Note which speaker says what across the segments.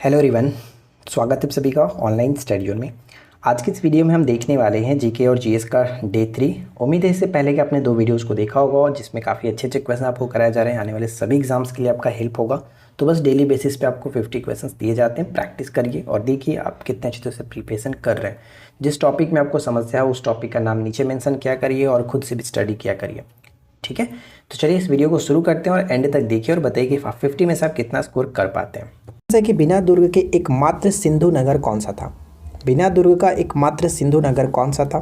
Speaker 1: Hello everyone, स्वागत है सभी का ऑनलाइन स्टडी में। आज की इस वीडियो में हम देखने वाले हैं जीके और जीएस का डे 3। उम्मीद है इससे पहले कि आपने 2 वीडियोस को देखा होगा जिसमें काफ़ी अच्छे क्वेश्चन आपको कराए जा रहे हैं। आने वाले सभी एग्जाम्स के लिए आपका हेल्प होगा। तो बस डेली बेसिस पे आपको 50 क्वेश्चंस दिए जाते हैं। प्रैक्टिस करिए और देखिए आप कितने अच्छे से प्रिपरेशन कर रहे हैं। जिस टॉपिक में आपको समस्या है उस टॉपिक का नाम नीचे मेंशन किया करिए और खुद से भी स्टडी किया करिए, ठीक है। तो चलिए इस वीडियो को शुरू करते हैं और एंड तक देखिए और बताइए कि 50 में से आप कितना स्कोर कर पाते हैं। जैसे कि बिना दुर्ग के एकमात्र सिंधु नगर कौन सा था? बिना दुर्ग का एकमात्र सिंधु नगर कौन सा था?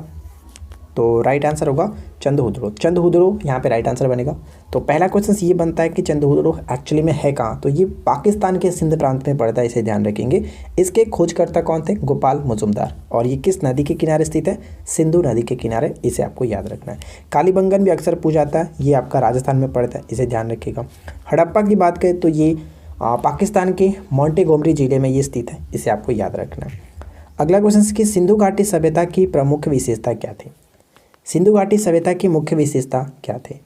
Speaker 1: तो राइट आंसर होगा चंद्रहुदड़ो। चंद्रहुदड़ो यहाँ पे राइट आंसर बनेगा। तो पहला क्वेश्चन ये बनता है कि चंद्रहुदड़ो एक्चुअली में है कहाँ? तो ये पाकिस्तान के सिंध प्रांत में पड़ता है, इसे ध्यान रखेंगे। इसके खोजकर्ता कौन थे? गोपाल मुजुमदार। और ये किस नदी के किनारे स्थित है? सिंधु नदी के किनारे, इसे आपको याद रखना है। कालीबंगन भी अक्सर पूछा जाता है, ये आपका राजस्थान में पड़ता है, इसे ध्यान रखिएगा। हड़प्पा की बात करें तो ये पाकिस्तान के मोंटेगोमरी जिले में ये स्थित है, इसे आपको याद रखना है। अगला क्वेश्चन कि सिंधु घाटी सभ्यता की प्रमुख विशेषता क्या थी? सिंधु घाटी सभ्यता की मुख्य विशेषता क्या थी?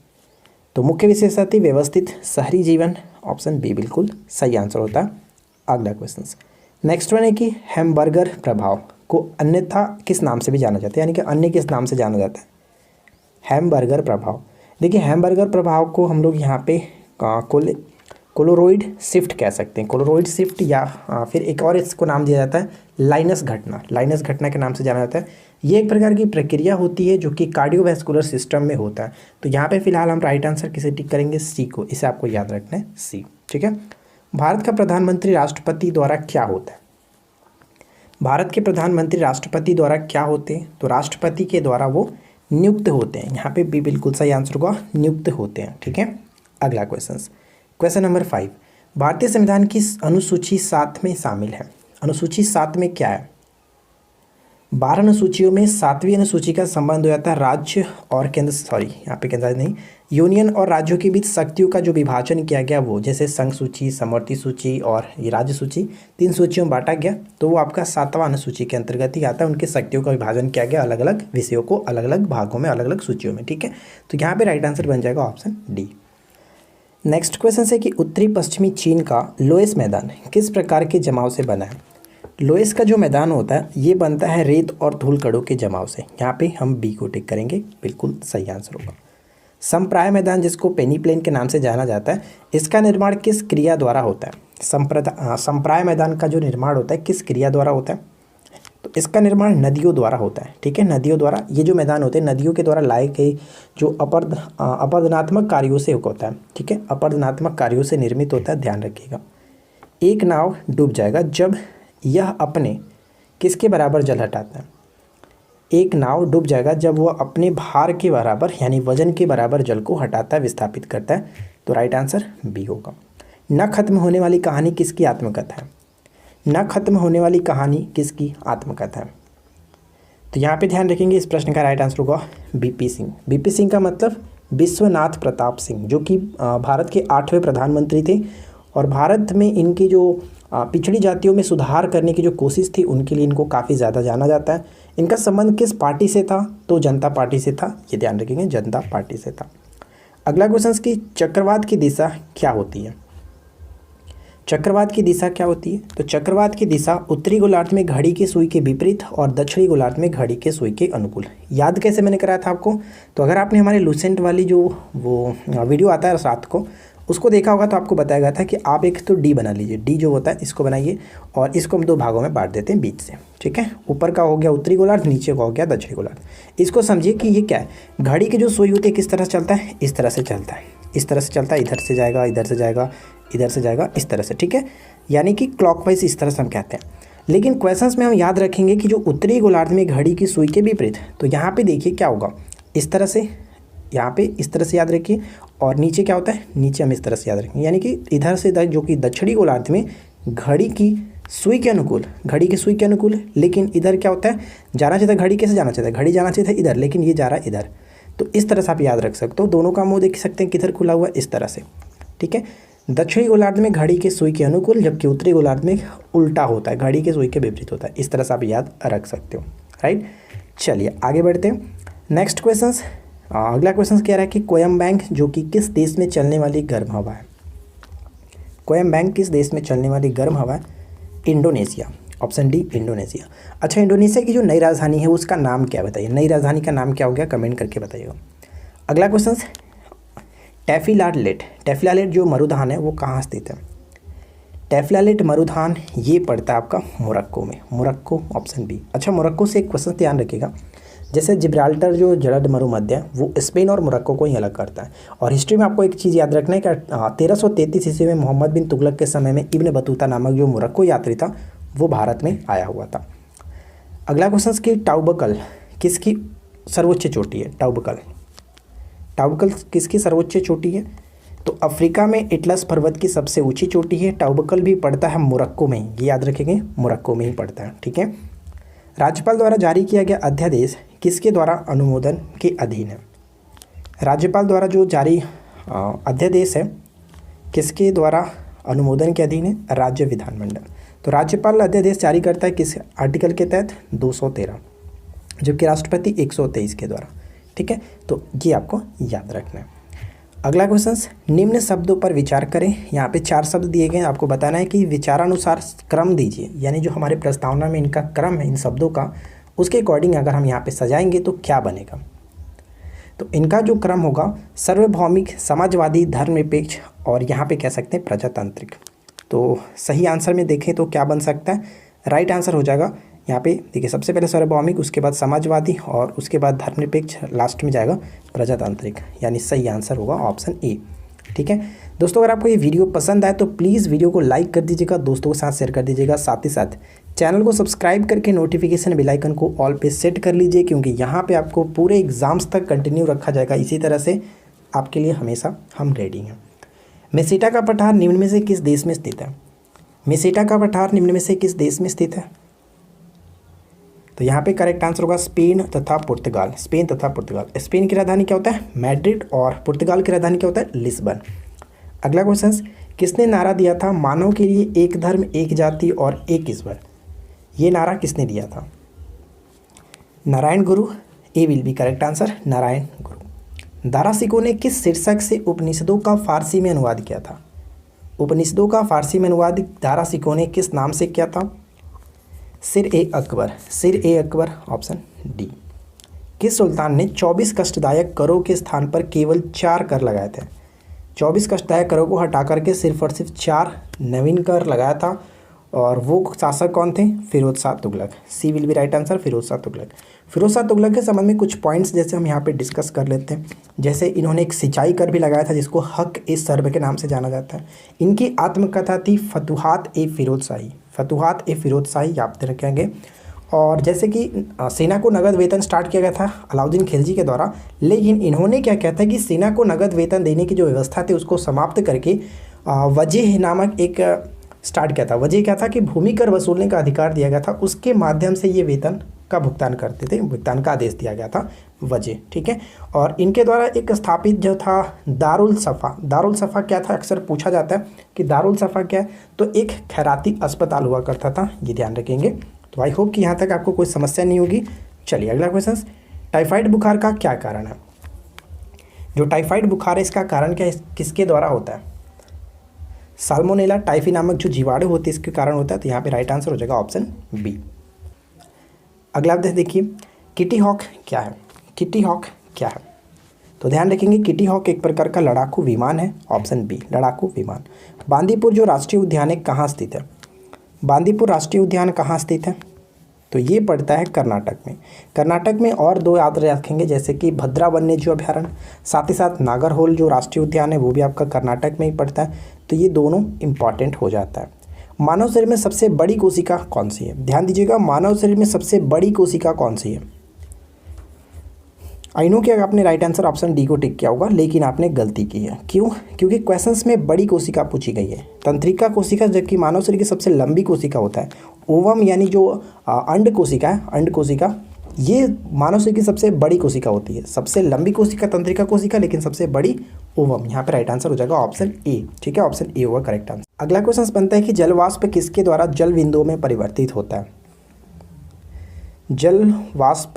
Speaker 1: तो मुख्य विशेषता थी व्यवस्थित शहरी जीवन। ऑप्शन बी बिल्कुल सही आंसर होता है। अगला क्वेश्चन नेक्स्ट वन है कि हैम्बर्गर प्रभाव को अन्यथा किस नाम से भी जाना जाता है, यानी कि अन्य किस नाम से जाना जाता है? हैम्बर्गर प्रभाव। देखिए हैम्बर्गर प्रभाव को हम लोग यहाँ पे कोलोरॉइड शिफ्ट कह सकते हैं। कोलोरॉइड शिफ्ट या फिर एक और इसको नाम दिया जाता है लाइनस घटना। लाइनस घटना के नाम से जाना जाता है। ये एक प्रकार की प्रक्रिया होती है जो कि कार्डियोवैस्कुलर सिस्टम में होता है। तो यहाँ पे फिलहाल हम राइट आंसर किसे टिक करेंगे? सी को। इसे आपको याद रखना है, सी, ठीक है। भारत का प्रधानमंत्री राष्ट्रपति द्वारा क्या होता है? भारत के प्रधानमंत्री राष्ट्रपति द्वारा क्या होते हैं? तो राष्ट्रपति के द्वारा वो नियुक्त होते हैं। यहाँ पे भी बिल्कुल सही आंसर होगा, नियुक्त होते हैं, ठीक है। अगला क्वेश्चन नंबर 5, भारतीय संविधान की अनुसूची 7 में शामिल है। अनुसूची 7 में क्या है? 12 अनुसूचियों में 7वीं अनुसूची का संबंध हो जाता है राज्य और केंद्र, यहाँ पे केंद्र नहीं, यूनियन और राज्यों के बीच शक्तियों का जो विभाजन किया गया वो, जैसे संघ सूची, समवर्ती सूची और ये राज्य सूची, 3 सूचियों में बांटा गया। तो वो आपका 7वां अनुसूची के अंतर्गत ही आता है। उनके शक्तियों का विभाजन किया गया अलग अलग विषयों को, अलग अलग भागों में, अलग अलग सूचियों में, ठीक है। तो यहाँ पे राइट आंसर बन जाएगा ऑप्शन डी। नेक्स्ट क्वेश्चन है कि उत्तरी पश्चिमी चीन का लोएस मैदान किस प्रकार के जमाव से बना है? लोएस का जो मैदान होता है ये बनता है रेत और धूल कणों के जमाव से। यहाँ पे हम बी को टिक करेंगे, बिल्कुल सही आंसर होगा। संप्राय मैदान, जिसको पेनी प्लेन के नाम से जाना जाता है, इसका निर्माण किस क्रिया द्वारा होता है? संप्राय मैदान का जो निर्माण होता है किस क्रिया द्वारा होता है? तो इसका निर्माण नदियों द्वारा होता है, ठीक है। नदियों द्वारा ये जो मैदान होते हैं नदियों के द्वारा लाए गए जो अपरदनात्मक कार्यों से होता है, ठीक है। अपरदनात्मक कार्यों से निर्मित होता है, ध्यान रखिएगा। एक नाव डूब जाएगा जब यह अपने किसके बराबर जल हटाता है? एक नाव डूब जाएगा जब वह अपने भार के बराबर यानी वजन के बराबर जल को हटाता है, विस्थापित करता है। तो राइट आंसर बी होगा। न खत्म होने वाली कहानी किसकी आत्मकथा है? न खत्म होने वाली कहानी किसकी आत्मकथा है? तो यहाँ पे ध्यान रखेंगे, इस प्रश्न का राइट आंसर होगा बीपी सिंह। बीपी सिंह का मतलब विश्वनाथ प्रताप सिंह, जो कि भारत के 8वें प्रधानमंत्री थे। और भारत में इनकी जो पिछड़ी जातियों में सुधार करने की जो कोशिश थी उनके लिए इनको काफ़ी ज़्यादा जाना जाता है। इनका संबंध किस पार्टी से था? तो जनता पार्टी से था, ये ध्यान रखेंगे, जनता पार्टी से था। अगला क्वेश्चन की चक्रवात की दिशा क्या होती है? चक्रवात की दिशा क्या होती है? तो चक्रवात की दिशा उत्तरी गोलार्ध में घड़ी की सुई के विपरीत और दक्षिणी गोलार्ध में घड़ी के सुई के अनुकूल। याद कैसे मैंने कराया था आपको? तो अगर आपने हमारे लूसेंट वाली जो वो वीडियो आता है रात को, उसको देखा होगा तो आपको बताया गया था कि आप एक तो डी बना लीजिए। डी जो होता है इसको बनाइए और इसको हम 2 भागों में बांट देते हैं बीच से, ठीक है। ऊपर का हो गया उत्तरी गोलार्ध, नीचे का हो गया दक्षिणी गोलार्ध। इसको समझिए कि ये क्या है, घड़ी की जो सुई होती है किस तरह से चलता है? इस तरह से चलता है, इस तरह से चलता है, इधर से जाएगा, इधर से जाएगा, इधर से जाएगा, इस तरह से, ठीक है। यानी कि क्लॉकवाइज इस तरह से हम कहते हैं। लेकिन क्वेश्चंस में हम याद रखेंगे कि जो उत्तरी गोलार्ध में घड़ी की सुई के विपरीत, तो यहाँ पे देखिए क्या होगा, इस तरह से, यहाँ पे इस तरह से याद रखिए। और नीचे क्या होता है? नीचे हम इस तरह से याद रखेंगे, यानी कि इधर से जो कि दक्षिणी गोलार्ध में घड़ी की सुई के अनुकूल, घड़ी की सुई के अनुकूल। लेकिन इधर क्या होता है, जाना चाहिए था, घड़ी कैसे जाना चाहिए था? घड़ी जाना चाहिए था इधर, लेकिन ये जा रहा है इधर। तो इस तरह से आप याद रख सकते हो। दोनों का मुंह देख सकते हैं किधर खुला हुआ है, इस तरह से, ठीक है। दक्षिणी गोलार्ध में घड़ी के सुई के अनुकूल, जबकि उत्तरी गोलार्ध में उल्टा होता है, घड़ी के सुई के विपरीत होता है। इस तरह से आप याद रख सकते हो, राइट। चलिए आगे बढ़ते हैं। नेक्स्ट क्वेश्चन, अगला क्वेश्चन कह रहा है कि कोयम्बैंग जो कि किस देश में चलने वाली गर्म हवा है? कोयम्बैंग किस देश में चलने वाली गर्म हवा है? Indonesia, option D Indonesia. अच्छा, इंडोनेशिया की जो नई राजधानी है उसका नाम क्या बताइए, नई राजधानी का नाम क्या हो गया, कमेंट करके बताइएगा। अगला क्वेश्चन, टैफिलालेट, टैफिलालेट जो मरुधान है वो कहाँ स्थित है? टैफिलालेट मरुधान ये पड़ता है आपका मोरक्को में, मोरक्को, ऑप्शन बी। अच्छा, मोरक्को से एक क्वेश्चन ध्यान रखिएगा, जैसे जिब्राल्टर जो जलद मरुमध्य है वो स्पेन और मोरक्को को ही अलग करता है। और हिस्ट्री में आपको एक चीज़ याद रखना है कि 1333 ईस्वी में मोहम्मद बिन तुगलक के समय में इब्न बतूता नामक जो मोरक्को यात्री था वो भारत में आया हुआ था। अगला क्वेश्चन कि टाउबकल किसकी सर्वोच्च चोटी है? टाउबकल, टाउबकल किसकी सर्वोच्च चोटी है? तो अफ्रीका में एटलस पर्वत की सबसे ऊंची चोटी है। टाउबकल भी पड़ता है मोरक्को में, ये याद रखेंगे, मोरक्को में ही पड़ता है। ठीक है। राज्यपाल द्वारा जारी किया गया अध्यादेश किसके द्वारा अनुमोदन के अधीन है? राज्यपाल द्वारा जो जारी अध्यादेश है किसके द्वारा अनुमोदन के अधीन है? राज्य विधानमंडल। तो राज्यपाल अध्यादेश जारी करता है किस आर्टिकल के तहत? 213, जबकि राष्ट्रपति 123 के द्वारा। ठीक है, तो ये आपको याद रखना है। अगला क्वेश्चन, निम्न शब्दों पर विचार करें। यहाँ पे 4 शब्द दिए गए हैं, आपको बताना है कि विचारानुसार क्रम दीजिए, यानी जो हमारे प्रस्तावना में इनका क्रम है इन शब्दों का, उसके अकॉर्डिंग अगर हम यहाँ पे सजाएंगे तो क्या बनेगा। तो इनका जो क्रम होगा सार्वभौमिक, समाजवादी, धर्मनिरपेक्ष और यहाँ पे कह सकते हैं प्रजातांत्रिक। तो सही आंसर में देखें तो क्या बन सकता है? राइट आंसर हो जाएगा यहाँ पे देखिए, सबसे पहले सार्वभौमिक, उसके बाद समाजवादी और उसके बाद धर्मनिरपेक्ष, लास्ट में जाएगा प्रजातांत्रिक, यानी सही आंसर होगा ऑप्शन ए। ठीक है दोस्तों, अगर आपको ये वीडियो पसंद आए तो प्लीज़ वीडियो को लाइक कर दीजिएगा, दोस्तों के साथ शेयर कर दीजिएगा, साथ ही साथ चैनल को सब्सक्राइब करके नोटिफिकेशन बेल आइकन को ऑल पे सेट कर लीजिए, क्योंकि यहाँ पे आपको पूरे एग्जाम्स तक कंटिन्यू रखा जाएगा। इसी तरह से आपके लिए हमेशा हम रेडी हैं। मेसिटा का पठार निम्न में से किस देश में स्थित है? मेसिटा का पठार निम्न में से किस देश में स्थित है? तो यहाँ पे करेक्ट आंसर होगा स्पेन तथा पुर्तगाल, स्पेन तथा पुर्तगाल। स्पेन की राजधानी क्या होता है? मैड्रिड, और पुर्तगाल की राजधानी क्या होता है? लिस्बन। अगला क्वेश्चन, किसने नारा दिया था मानव के लिए एक धर्म, एक जाति और एक ईश्वर? ये नारा किसने दिया था? Narayan Guru, A will be correct answer, Narayan Guru. दाराशिकों ने किस शीर्षक से उपनिषदों का फारसी में अनुवाद किया था? उपनिषदों का फारसी में अनुवाद दाराशिकों ने किस नाम से किया था? सिर ए अकबर, सिर ए अकबर, ऑप्शन डी। किस सुल्तान ने 24 कष्टदायक करों के स्थान पर केवल 4 कर लगाए थे? 24 कष्टदायक करों को हटा करके सिर्फ और सिर्फ 4 नवीन कर लगाया था, और वो शासक कौन थे? Firoz Shah Tughlaq. C will be right answer, Firoz Shah Tughlaq. Firoz Shah Tughlaq के संबंध में कुछ पॉइंट्स जैसे हम यहाँ पे डिस्कस कर लेते हैं। जैसे इन्होंने एक सिंचाई कर भी लगाया था जिसको हक ए सर्व के नाम से जाना जाता है। इनकी आत्मकथा थी फतुहात ए फिरोज शाही, फतुहात ए फिरोज शाही याद रखेंगे। और जैसे कि सेना को नगद वेतन स्टार्ट किया गया था अलाउद्दीन खिलजी के द्वारा, लेकिन इन्होंने क्या किया था कि सेना को नगद वेतन देने की जो व्यवस्था थी उसको समाप्त करके वजीह नामक एक स्टार्ट किया था। वजह क्या था कि भूमि कर वसूलने का अधिकार दिया गया था, उसके माध्यम से ये वेतन का भुगतान करते थे, भुगतान का आदेश दिया गया था वजह। ठीक है, और इनके द्वारा एक स्थापित जो था दारुल सफ़ा, दारुल सफ़ा क्या था? अक्सर पूछा जाता है कि दारुल सफ़ा क्या है, तो एक खैराती अस्पताल हुआ करता था, ये ध्यान रखेंगे। तो आई होप कि यहाँ तक आपको कोई समस्या नहीं होगी। चलिए अगला क्वेश्चन, टाइफाइड बुखार का क्या कारण है? जो टाइफाइड बुखार है इसका कारण क्या है, किसके द्वारा होता है? साल्मोनेला टाइफी नामक जो जीवाणु होते हैं इसके कारण होता है। तो यहाँ पे राइट आंसर हो जाएगा ऑप्शन बी। अगला आप देखिए, किटी हॉक क्या है? किटी हॉक क्या है? तो ध्यान रखेंगे, किटी हॉक एक प्रकार का लड़ाकू विमान है, ऑप्शन बी, लड़ाकू विमान। बांदीपुर जो राष्ट्रीय उद्यान है कहाँ स्थित है? बांदीपुर राष्ट्रीय उद्यान कहाँ स्थित है? तो ये पड़ता है कर्नाटक में। कर्नाटक में और 2 याद रखेंगे, जैसे कि भद्रा वन्यजीव अभ्यारण्य, साथ ही साथ नागरहोल जो राष्ट्रीय उद्यान है वो भी आपका कर्नाटक में ही पड़ता है। तो ये दोनों इंपॉर्टेंट हो जाता है। मानव शरीर में सबसे बड़ी कोशिका कौन सी है? ध्यान दीजिएगा, मानव शरीर में सबसे बड़ी कोशिका कौन सी है? आई नो कि आपने राइट आंसर ऑप्शन डी को टिक किया होगा, लेकिन आपने गलती की है। क्यों? क्योंकि क्वेश्चंस में बड़ी कोशिका पूछी गई है, तंत्रिका कोशिका, जबकि मानव शरीर की सबसे लंबी कोशिका होता है ओवम, यानी जो अंड कोशिका है, अंड कोशिका, ये मानव शरीर की सबसे बड़ी कोशिका होती है। सबसे लंबी कोशिका तंत्रिका कोशिका, लेकिन सबसे बड़ी ओवम। यहाँ पे राइट आंसर हो जाएगा ऑप्शन ए। ठीक है, ऑप्शन ए होगा करेक्ट आंसर। अगला क्वेश्चन बनता है कि जलवाष्प किसके द्वारा जल बिंदुओं में परिवर्तित होता है? जल वाष्प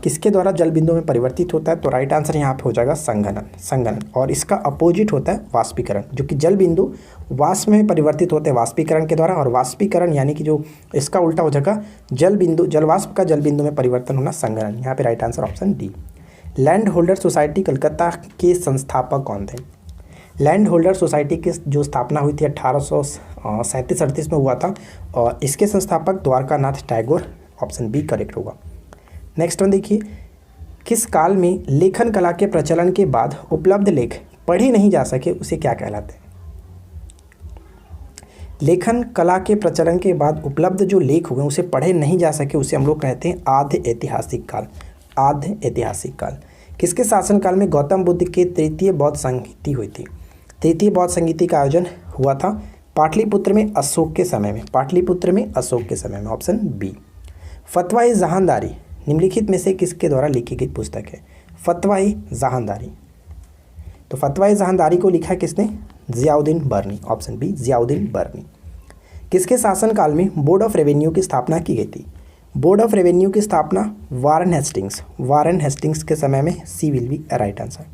Speaker 1: किसके द्वारा जल बिंदु में परिवर्तित होता है? तो राइट आंसर यहाँ पे हो जाएगा संघनन। और इसका अपोजिट होता है वाष्पीकरण, जो कि जल बिंदु वाष्प में परिवर्तित होते हैं वाष्पीकरण के द्वारा, और वाष्पीकरण यानी कि जो इसका उल्टा हो जाएगा जल वाष्प का जल बिंदु में परिवर्तन होना संघनन। यहाँ पे right answer option D. Land holder society Calcutta के संस्थापक कौन थे? लैंड होल्डर सोसाइटी की जो स्थापना हुई थी 1837-38 में हुआ था, और इसके संस्थापक Dwarkanath Tagore. Option B correct होगा। नेक्स्ट वन देखिए, किस काल में लेखन कला के प्रचलन के बाद उपलब्ध लेख पढ़े नहीं जा सके उसे क्या कहलाते हैं? लेखन कला के प्रचलन के बाद उपलब्ध जो लेख हुए उसे पढ़े नहीं जा सके उसे हम लोग कहते हैं आद्य ऐतिहासिक काल। आद्य ऐतिहासिक काल। किसके शासनकाल में गौतम बुद्ध के तृतीय बौद्ध संहिता हुई थी? तृतीय बौद्ध संहिता का आयोजन हुआ था पाटलिपुत्र में अशोक के समय में। पाटलिपुत्र में अशोक के समय में। Option B. फतवा-ए जहांदारी निम्नलिखित में से किसके द्वारा लिखी गई पुस्तक है? फतवा-ए जहांदारी। तो फतवा-ए जहांदारी को लिखा है किसने? जियाउद्दीन बर्नी। ऑप्शन बी जियाउद्दीन बर्नी। किसके शासनकाल में बोर्ड ऑफ रेवेन्यू की स्थापना की गई थी? बोर्ड ऑफ रेवेन्यू की स्थापना वारेन हेस्टिंग्स के समय में। सी विल बी राइट आंसर।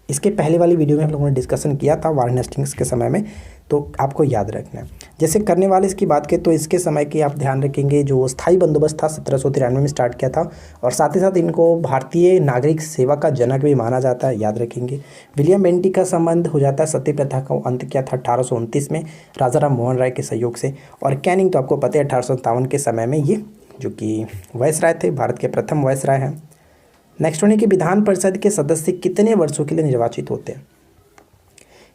Speaker 1: इसके पहले वाली वीडियो में हम लोगों ने डिस्कशन किया था वारेन हेस्टिंग्स के समय में, तो आपको याद रखना है। जैसे करने वाले इसकी बात करें तो इसके समय की आप ध्यान रखेंगे, जो स्थायी बंदोबस्त था 1793 में स्टार्ट किया था, और साथ ही साथ इनको भारतीय नागरिक सेवा का जनक भी माना जाता है, याद रखेंगे। विलियम बेंटिक का संबंध हो जाता है सती प्रथा का अंत किया था 1829 में राजा राम मोहन राय के सहयोग से, और कैनिंग तो आपको पता है 1857 के समय में ये जो कि वायसराय थे, भारत के प्रथम वायसराय हैं। नेक्स्ट होने की विधान परिषद के सदस्य कितने वर्षों के लिए निर्वाचित होते हैं?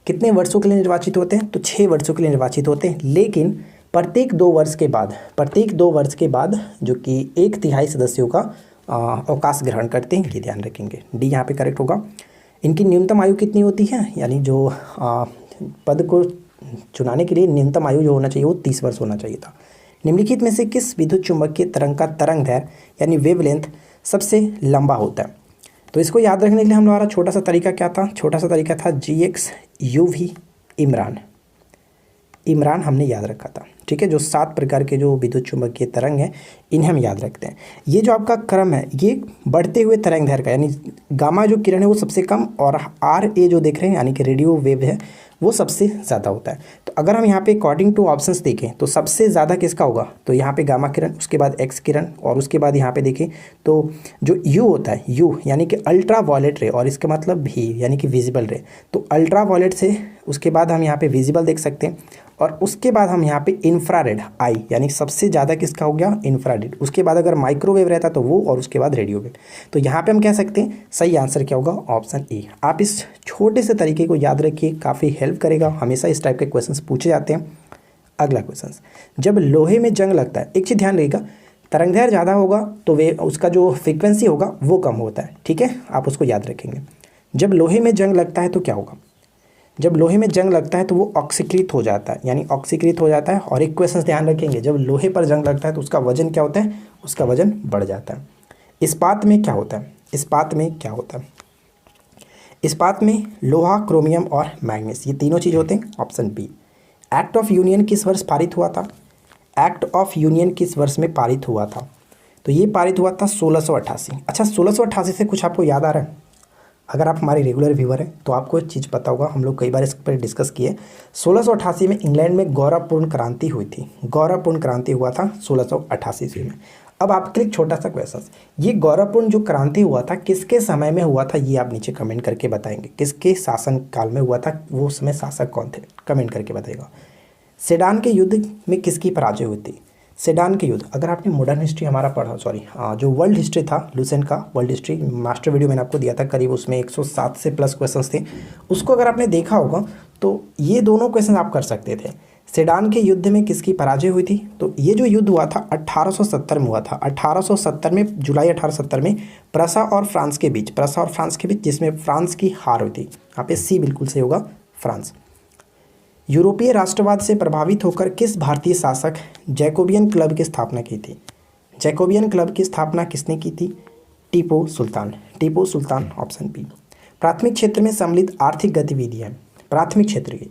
Speaker 1: कितने वर्षों के लिए निर्वाचित होते हैं? तो 6 वर्षों के लिए निर्वाचित होते हैं, लेकिन प्रत्येक 2 वर्ष के बाद जो कि 1/3 सदस्यों का अवकाश ग्रहण करते हैं, ये ध्यान रखेंगे। डी यहाँ पे करेक्ट होगा। इनकी न्यूनतम आयु कितनी होती है? यानी जो पद को चुनाने के लिए न्यूनतम आयु जो होना चाहिए वो 30 वर्ष होना चाहिए था। निम्नलिखित में से किस विद्युत चुम्बकीय तरंग का तरंग दैर्घ्य यानी वेवलेंथ सबसे लंबा होता है? तो इसको याद रखने के लिए हमारा छोटा सा तरीका क्या था? छोटा सा तरीका था GX UV इमरान हमने याद रखा था। ठीक है, जो 7 प्रकार के जो विद्युत चुम्बकीय तरंग हैं इन्हें हम याद रखते हैं। ये जो आपका क्रम है ये बढ़ते हुए तरंग दैर्घ्य का, यानी गामा जो किरण है वो सबसे कम, और RA जो देख रहे हैं यानी कि रेडियो वेव है वो सबसे ज़्यादा होता है। तो अगर हम यहाँ पे अकॉर्डिंग टू ऑप्शंस देखें तो सबसे ज़्यादा किसका होगा? तो यहाँ पे गामा किरण, उसके बाद एक्स किरण, और उसके बाद यहाँ पे देखें तो जो यू होता है, यू यानी कि अल्ट्रा वायलेट रे, और इसका मतलब भी यानी कि विजिबल रे। तो अल्ट्रा वायलेट से उसके बाद हम यहाँ पे विजिबल देख सकते हैं, और उसके बाद हम यहाँ पे इंफ्रारेड आई, यानी सबसे ज़्यादा किसका हो गया? इंफ्रारेड। उसके बाद अगर माइक्रोवेव रहता तो वो, और उसके बाद रेडियो वेव। तो यहाँ पे हम कह सकते हैं सही आंसर क्या होगा? Option A. आप इस छोटे से तरीके को याद रखिए, काफ़ी हेल्प करेगा। हमेशा इस टाइप के क्वेश्चंस पूछे जाते हैं। अगला क्वेश्चन, जब लोहे में जंग लगता है, एक चीज़ ध्यान रखिएगा, तरंग दैर्घ्य ज़्यादा होगा तो वे उसका जो फ्रीक्वेंसी होगा वो कम होता है। ठीक है, आप उसको याद रखेंगे। जब लोहे में जंग लगता है तो क्या होगा? जब लोहे में जंग लगता है तो वो ऑक्सीकृत हो जाता है, यानी ऑक्सीकृत हो जाता है। और एक क्वेश्चन ध्यान रखेंगे, जब लोहे पर जंग लगता है तो उसका वजन क्या होता है? उसका वजन बढ़ जाता है। इस्पात में क्या होता है? इस्पात में क्या होता है? इस्पात में लोहा, क्रोमियम और मैग्नीज, ये तीनों चीज़ होते हैं। Option B. Act of union किस वर्ष पारित हुआ था? एक्ट ऑफ यूनियन किस वर्ष में पारित हुआ था? तो ये पारित हुआ था 1688। अच्छा, 1688 से कुछ आपको याद आ रहा है? अगर आप हमारे रेगुलर व्यूअर हैं तो आपको एक चीज़ पता होगा, हम लोग कई बार इस पर डिस्कस किए। 1688 में इंग्लैंड में गौरवपूर्ण क्रांति हुई थी। गौरवपूर्ण क्रांति हुआ था 1688 ईस्वी में। अब आपके लिए छोटा सा क्वेश्चन, ये गौरवपूर्ण जो क्रांति हुआ था किसके समय में हुआ था? ये आप नीचे कमेंट करके बताएंगे। किसके शासन काल में हुआ था? वो समय शासक कौन थे? कमेंट करके बताइएगा। सेडान के युद्ध में किसकी पराजय हुई थी? सेडान के युद्ध, अगर आपने मॉडर्न हिस्ट्री हमारा पढ़ा, जो वर्ल्ड हिस्ट्री था लुसेंट का, वर्ल्ड हिस्ट्री मास्टर वीडियो मैंने आपको दिया था, करीब उसमें 107 से प्लस क्वेश्चंस थे। उसको अगर आपने देखा होगा तो ये दोनों क्वेश्चन आप कर सकते थे। सेडान के युद्ध में किसकी पराजय हुई थी? तो ये जो युद्ध हुआ था 1870 में हुआ था। 1870 में, जुलाई 1870 में प्रसा और फ्रांस के बीच, जिसमें फ्रांस की हार हुई थी। यहाँ पे सी बिल्कुल सही होगा, फ्रांस। यूरोपीय राष्ट्रवाद से प्रभावित होकर किस भारतीय शासक जैकोबियन क्लब की स्थापना की थी? जैकोबियन क्लब की स्थापना किसने की थी? टीपू सुल्तान। Option B. प्राथमिक क्षेत्र में सम्मिलित आर्थिक गतिविधियाँ, प्राथमिक क्षेत्र की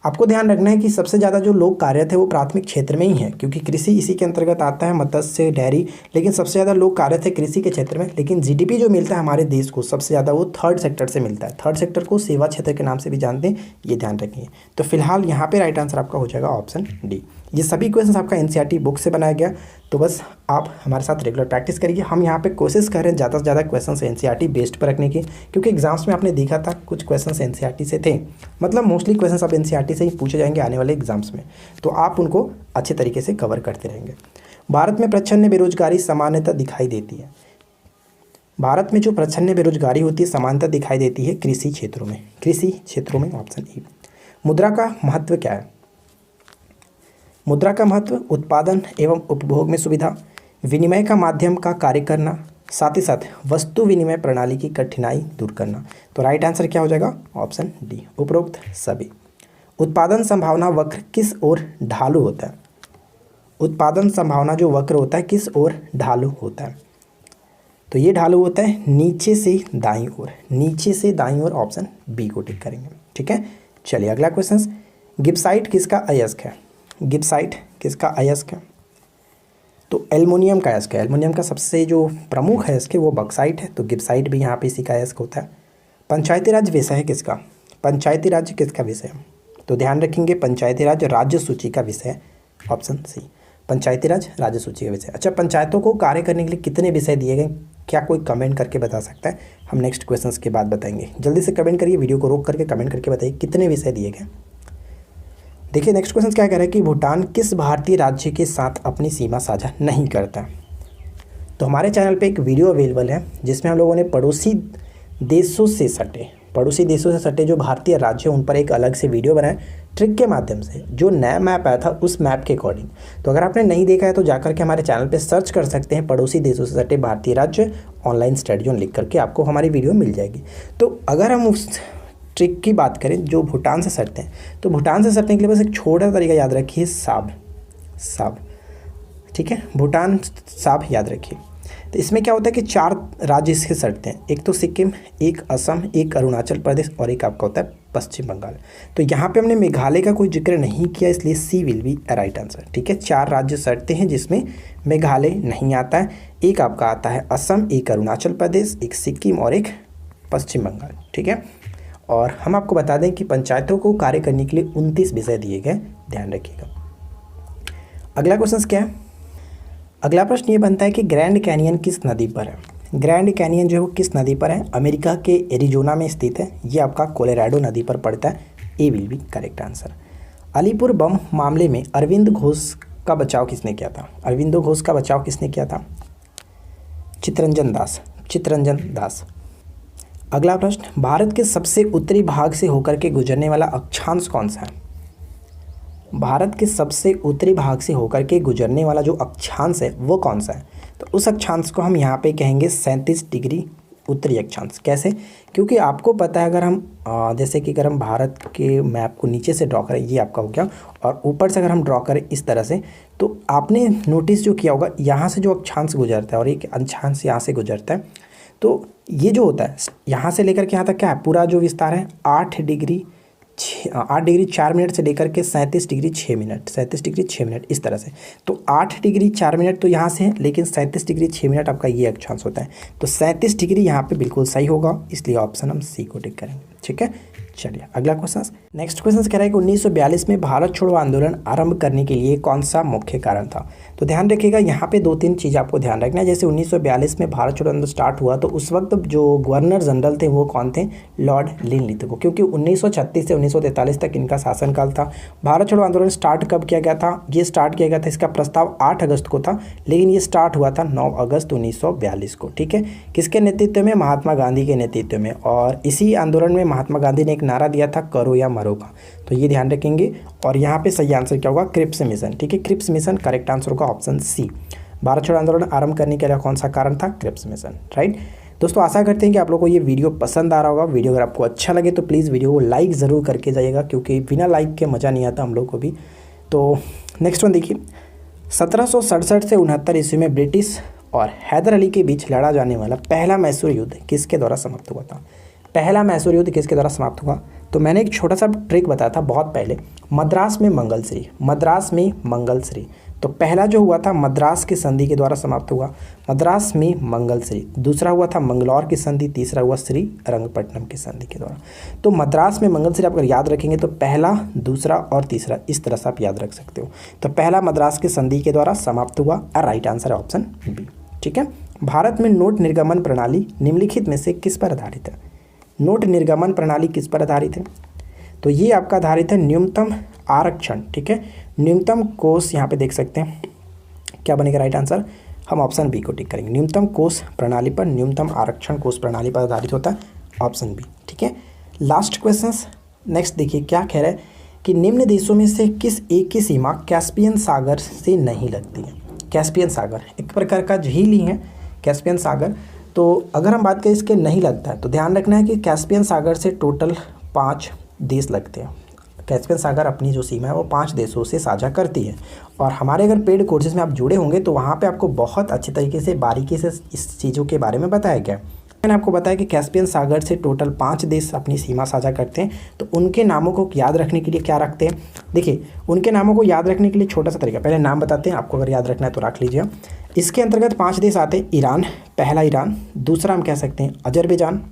Speaker 1: आपको ध्यान रखना है कि सबसे ज़्यादा जो लोग कार्यरत है वो प्राथमिक क्षेत्र में ही है, क्योंकि कृषि इसी के अंतर्गत आता है, मत्स्य, डेयरी, लेकिन सबसे ज़्यादा लोग कार्यरत है कृषि के क्षेत्र में। लेकिन जीडीपी जो मिलता है हमारे देश को सबसे ज़्यादा वो थर्ड सेक्टर से मिलता है। थर्ड सेक्टर को सेवा क्षेत्र के नाम से भी जानते हैं, ये ध्यान रखिए। तो फिलहाल यहाँ पे राइट आंसर आपका हो जाएगा ऑप्शन डी। ये सभी क्वेश्चन आपका एनसीईआरटी बुक से बनाया गया, तो बस आप हमारे साथ रेगुलर प्रैक्टिस करिए। हम यहाँ पे कोशिश कर रहे हैं ज़्यादा से ज़्यादा क्वेश्चन एनसीईआरटी बेस्ड पर रखने की, क्योंकि एग्जाम्स में आपने देखा था कुछ क्वेश्चन एनसीईआरटी से थे, मतलब मोस्टली क्वेश्चन अब एनसीईआरटी से ही पूछे जाएंगे आने वाले एग्जाम्स में, तो आप उनको अच्छे तरीके से कवर करते रहेंगे। भारत में प्रच्छन्न बेरोजगारी सामान्यतः दिखाई देती है। भारत में जो प्रच्छन्न बेरोजगारी होती है सामान्यतः दिखाई देती है कृषि क्षेत्रों में। कृषि क्षेत्रों में ऑप्शन ए। मुद्रा का महत्व क्या है? मुद्रा का महत्व उत्पादन एवं उपभोग में सुविधा, विनिमय का माध्यम का कार्य करना, साथ ही साथ वस्तु विनिमय प्रणाली की कठिनाई दूर करना। तो राइट आंसर क्या हो जाएगा? ऑप्शन डी, उपरोक्त सभी। उत्पादन संभावना वक्र किस ओर ढालू होता है? उत्पादन संभावना जो वक्र होता है किस ओर ढालू होता है? तो ये ढालू होता है नीचे से दाईं ओर, नीचे से दाईं ओर, ऑप्शन बी को टिक करेंगे। ठीक है, चलिए अगला क्वेश्चन। गिब्साइट किसका अयस्क है? गिब्साइट किसका अयस्क है? तो एल्युमिनियम का अयस्क है। एल्युमिनियम का सबसे जो प्रमुख अयस्क है वो बॉक्साइट है, तो गिब्साइट भी यहाँ पे इसी का अयस्क होता है। पंचायती राज विषय है किसका? पंचायती राज किसका विषय है? तो ध्यान रखेंगे पंचायती राज राज्य सूची का विषय है, ऑप्शन सी, पंचायती राज राज्य सूची का विषय। अच्छा, पंचायतों को कार्य करने के लिए कितने विषय दिए गए? क्या कोई कमेंट करके बता सकता है? हम नेक्स्ट क्वेश्चंस के बाद बताएंगे। जल्दी से कमेंट करिए, वीडियो को रोक करके कमेंट करके बताइए कितने विषय दिए गए। देखिए नेक्स्ट क्वेश्चन क्या कह रहा है कि भूटान किस भारतीय राज्य के साथ अपनी सीमा साझा नहीं करता? तो हमारे चैनल पे एक वीडियो अवेलेबल है जिसमें हम लोगों ने पड़ोसी देशों से सटे जो भारतीय राज्य उन पर एक अलग से वीडियो बनाया ट्रिक के माध्यम से, जो नया मैप आया था उस मैप के अकॉर्डिंग। तो अगर आपने नहीं देखा है तो जाकर के हमारे चैनल पे सर्च कर सकते हैं पड़ोसी देशों से सटे भारतीय राज्य ऑनलाइन स्टडी जोन लिख करके, आपको हमारी वीडियो मिल जाएगी। तो अगर हम उस ट्रिक की बात करें जो भूटान से सटते हैं, तो भूटान से सटने के लिए बस एक छोटा तरीका याद रखिए, साब। ठीक है, भूटान साब याद रखिए। तो इसमें क्या होता है कि 4 राज्य इसके सटते हैं, एक तो सिक्किम, एक असम, एक अरुणाचल प्रदेश और एक आपका होता है पश्चिम बंगाल। तो यहाँ पे हमने मेघालय का कोई जिक्र नहीं किया, इसलिए सी विल बी राइट आंसर। ठीक है, 4 राज्य सटते हैं जिसमें मेघालय नहीं आता है, एक आपका आता है असम, एक अरुणाचल प्रदेश, एक सिक्किम और एक पश्चिम बंगाल। ठीक है, और हम आपको बता दें कि पंचायतों को कार्य करने के लिए 29 विषय दिए गए, ध्यान रखिएगा। अगला क्वेश्चन क्या है? अगला प्रश्न ये बनता है कि ग्रैंड कैनियन किस नदी पर है? ग्रैंड कैनियन जो है वो किस नदी पर है? अमेरिका के एरिजोना में स्थित है, ये आपका कोलोराडो नदी पर पड़ता है, A will be correct answer. Alipur bomb मामले में अरविंद घोष का बचाव किसने किया था? अरविंद घोष का बचाव किसने किया था? चित्तरंजन दास। अगला प्रश्न, भारत के सबसे उत्तरी भाग से होकर के गुजरने वाला अक्षांश कौन सा है? भारत के सबसे उत्तरी भाग से होकर के गुजरने वाला जो अक्षांश है वो कौन सा है? तो उस अक्षांश को हम यहाँ पे कहेंगे 37 डिग्री उत्तरी अक्षांश। कैसे? क्योंकि आपको पता है अगर हम जैसे कि अगर हम भारत के मैप को नीचे से ड्रॉ करें, ये आपका हो गया, और ऊपर से अगर हम ड्रॉ करें इस तरह से, तो आपने नोटिस जो किया होगा यहाँ से जो अक्षांश गुजरता है और एक अक्षांश यहाँ से गुजरता है, तो ये जो होता है यहाँ से लेकर के यहाँ तक क्या है, पूरा जो विस्तार है 8 डिग्री 4 मिनट से लेकर के 37 डिग्री 6 मिनट इस तरह से। तो 8 डिग्री 4 मिनट तो यहाँ से है, लेकिन 37 डिग्री 6 मिनट आपका ये अक्षांश होता है। तो 37 डिग्री यहाँ पे बिल्कुल सही होगा, इसलिए ऑप्शन हम सी को टिक करेंगे। ठीक है, चलिए अगला क्वेश्चन। नेक्स्ट क्वेश्चन कह रहा है कि 1942 में भारत छोड़ो आंदोलन आरंभ करने के लिए कौन सा मुख्य कारण था? तो ध्यान रखिएगा यहाँ पे 2-3 चीज़ आपको ध्यान रखना है। जैसे 1942 में भारत छोड़ो आंदोलन स्टार्ट हुआ तो उस वक्त जो गवर्नर जनरल थे वो कौन थे? लॉर्ड लिनलिथगो, क्योंकि 1936 से 1943 तक इनका शासनकाल था। भारत छोड़ो आंदोलन स्टार्ट कब किया गया था? ये स्टार्ट किया गया था, इसका प्रस्ताव 8 अगस्त को था, लेकिन ये स्टार्ट हुआ था 9 अगस्त 1942 को। ठीक है, किसके नेतृत्व में? महात्मा गांधी के नेतृत्व में। और इसी आंदोलन में महात्मा गांधी ने एक नारा दिया था, करो या मरो का, तो ये ध्यान रखेंगे। और यहाँ पे सही आंसर क्या होगा? Cripps mission. ठीक है, क्रिप्स मिशन करेक्ट आंसर होगा ऑप्शन सी। भारत छोड़ो आंदोलन आरंभ करने के लिए कौन सा कारण था? Cripps mission, right. दोस्तों आशा करते हैं कि आप लोगों को ये वीडियो पसंद आ रहा होगा। वीडियो अगर आपको अच्छा लगे तो प्लीज़ वीडियो को लाइक ज़रूर करके जाइएगा, क्योंकि बिना लाइक के मज़ा नहीं आता हम लोग को भी। तो नेक्स्ट वन देखिए, 1767 से 69 ईस्वी में ब्रिटिश और हैदर अली के बीच लड़ा जाने वाला पहला मैसूर युद्ध किसके द्वारा समाप्त हुआ था? पहला मैसूर युद्ध किसके द्वारा समाप्त हुआ? तो मैंने एक छोटा सा ट्रिक बताया था बहुत पहले, मद्रास में मंगलश्री, मद्रास में मंगलश्री। तो पहला जो हुआ था मद्रास की संधि के द्वारा समाप्त हुआ, मद्रास में मंगलश्री। दूसरा हुआ था मंगलौर की संधि, तीसरा हुआ श्री रंगपट्टनम की संधि के द्वारा। तो मद्रास में मंगलश्री आप अगर याद रखेंगे तो पहला, दूसरा और तीसरा इस तरह से आप याद रख सकते हो। तो पहला मद्रास की संधि के द्वारा समाप्त हुआ और राइट आंसर है ऑप्शन बी। ठीक है। भारत में नोट निर्गमन प्रणाली निम्नलिखित में से किस पर आधारित है? नोट निर्गमन प्रणाली किस पर आधारित है? तो ये आपका आधारित है न्यूनतम आरक्षण। ठीक है, न्यूनतम कोष यहाँ पे देख सकते हैं, क्या बनेगा राइट आंसर? हम ऑप्शन बी को टिक करेंगे, न्यूनतम कोष प्रणाली पर, न्यूनतम आरक्षण कोष प्रणाली पर आधारित होता है, ऑप्शन बी। ठीक है। लास्ट क्वेश्चन नेक्स्ट देखिए क्या कह रहा है कि निम्न देशों में से किस एक की सीमा कैस्पियन सागर से नहीं लगती है? कैस्पियन सागर एक प्रकार का झील ही है कैस्पियन सागर। तो अगर हम बात करें इसके नहीं लगता है तो ध्यान रखना है कि कैस्पियन सागर से टोटल 5 देश लगते हैं। कैस्पियन सागर अपनी जो सीमा है वो 5 देशों से साझा करती है। और हमारे अगर पेड कोर्सेज में आप जुड़े होंगे तो वहाँ पे आपको बहुत अच्छी तरीके से बारीकी से इस चीज़ों के बारे में बताया गया। मैंने आपको बताया कि कैस्पियन सागर से टोटल 5 देश अपनी सीमा साझा करते हैं। तो उनके नामों को याद रखने के लिए क्या रखते हैं? देखिए, उनके नामों को याद रखने के लिए छोटा सा तरीका, पहले नाम बताते हैं, आपको अगर याद रखना है तो रख लीजिए। इसके अंतर्गत 5 देश आते हैं। ईरान, पहला ईरान, दूसरा हम कह सकते हैं अजरबैजान,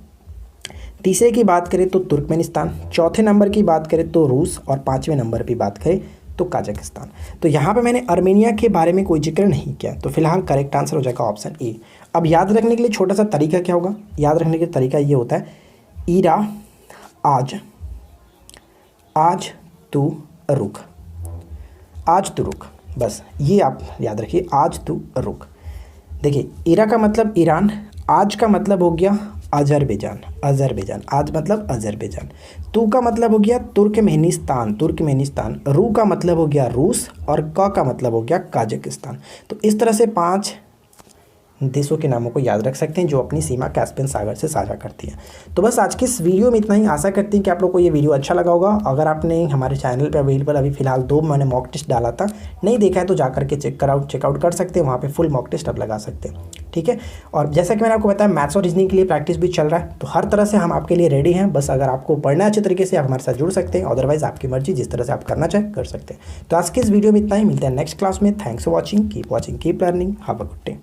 Speaker 1: तीसरे की बात करें तो तुर्कमेनिस्तान, चौथे नंबर की बात करें तो रूस, और 5वें नंबर की बात करें तो कजाकिस्तान। तो यहाँ पे मैंने अर्मेनिया के बारे में कोई जिक्र नहीं किया, तो फिलहाल करेक्ट आंसर हो जाएगा ऑप्शन ए। अब याद रखने के लिए छोटा सा तरीका क्या होगा? याद रखने का तरीका ये होता है, ईरा आज, आज तू रुक, आज तू रुक, बस ये आप याद रखिए, आज तू रुक। देखिए, ईरा का मतलब ईरान, आज का मतलब हो गया अजरबैजान, अजरबैजान, आज मतलब अजरबैजान। तू का मतलब हो गया तुर्कमेनिस्तान, तुर्कमेनिस्तान। रू का मतलब हो गया रूस, और क का मतलब हो गया कजाकिस्तान। तो इस तरह से 5 देशों के नामों को याद रख सकते हैं जो अपनी सीमा कैस्पियन सागर से साझा करती है। तो बस आज की इस वीडियो में इतना ही। आशा करती हैं कि आप लोग को ये वीडियो अच्छा लगा होगा। अगर आपने हमारे चैनल पे अवेलेबल अभी फिलहाल 2 मैंने मॉक टेस्ट डाला था, नहीं देखा है तो जाकर के चेकआउट कर सकते हैं, वहाँ पे फुल मॉक टेस्ट आप लगा सकते हैं। ठीक है। और जैसा कि मैंने आपको बताया, मैथ्स और रीजनिंग के लिए प्रैक्टिस भी चल रहा है, तो हर तरह से हम आपके लिए रेडी हैं। बस अगर आपको पढ़ना है अच्छे तरीके से, आप हमारे साथ जुड़ सकते हैं, अदरवाइज आपकी मर्जी, जिस तरह से आप करना चाहें कर सकते हैं। तो आज की इस वीडियो में इतना ही, मिलते हैं नेक्स्ट क्लास में। Thanks for watching, keep keep learning, have a good day.